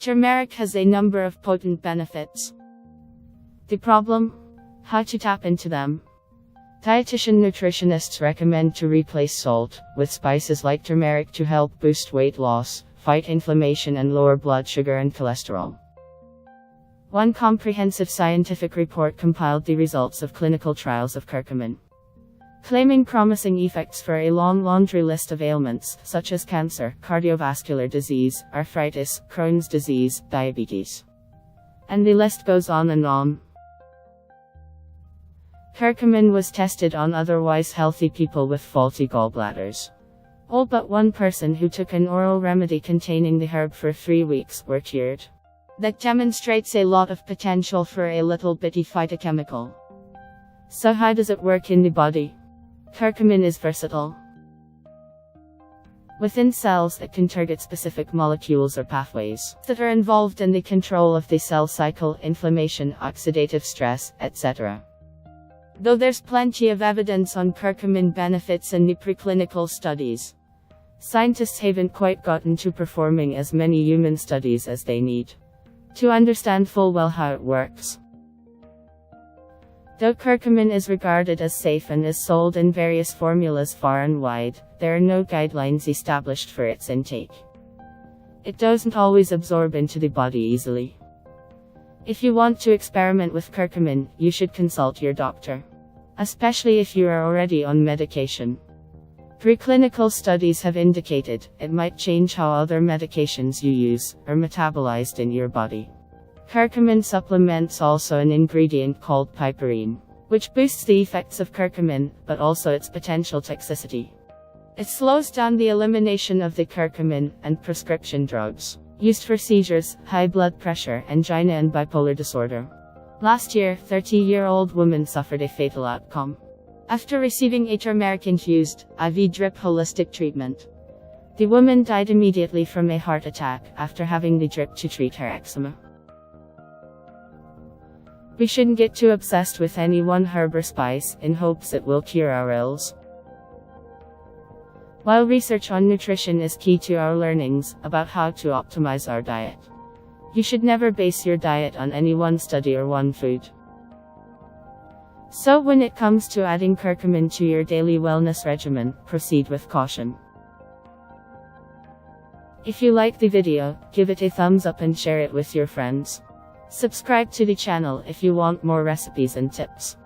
Turmeric has a number of potent benefits. The problem? How to tap into them. Dietitian nutritionists recommend to replace salt with spices like turmeric to help boost weight loss, fight inflammation and lower blood sugar and cholesterol. One comprehensive scientific report compiled the results of clinical trials of curcumin, claiming promising effects for a long laundry list of ailments, such as cancer, cardiovascular disease, arthritis, Crohn's disease, diabetes. And the list goes on and on. Curcumin was tested on otherwise healthy people with faulty gallbladders. All but one person who took an oral remedy containing the herb for 3 weeks were cured. That demonstrates a lot of potential for a little bitty phytochemical. So how does it work in the body? Curcumin is versatile. Within cells, it can target specific molecules or pathways that are involved in the control of the cell cycle, inflammation, oxidative stress, etc. Though there's plenty of evidence on curcumin benefits in the preclinical studies, scientists haven't quite gotten to performing as many human studies as they need to understand full well how it works. Though curcumin is regarded as safe and is sold in various formulas far and wide, there are no guidelines established for its intake. It doesn't always absorb into the body easily. If you want to experiment with curcumin, you should consult your doctor, especially if you are already on medication. Preclinical studies have indicated it might change how other medications you use are metabolized in your body. Curcumin supplements also an ingredient called piperine, which boosts the effects of curcumin, but also its potential toxicity. It slows down the elimination of the curcumin, and prescription drugs used for seizures, high blood pressure, angina and bipolar disorder. Last year, 30-year-old woman suffered a fatal outcome after receiving a turmeric-infused, IV drip holistic treatment. The woman died immediately from a heart attack after having the drip to treat her eczema. We shouldn't get too obsessed with any one herb or spice in hopes it will cure our ills. While research on nutrition is key to our learnings about how to optimize our diet, you should never base your diet on any one study or one food. So when it comes to adding curcumin to your daily wellness regimen, proceed with caution. If you like the video, give it a thumbs up and share it with your friends. Subscribe to the channel if you want more recipes and tips.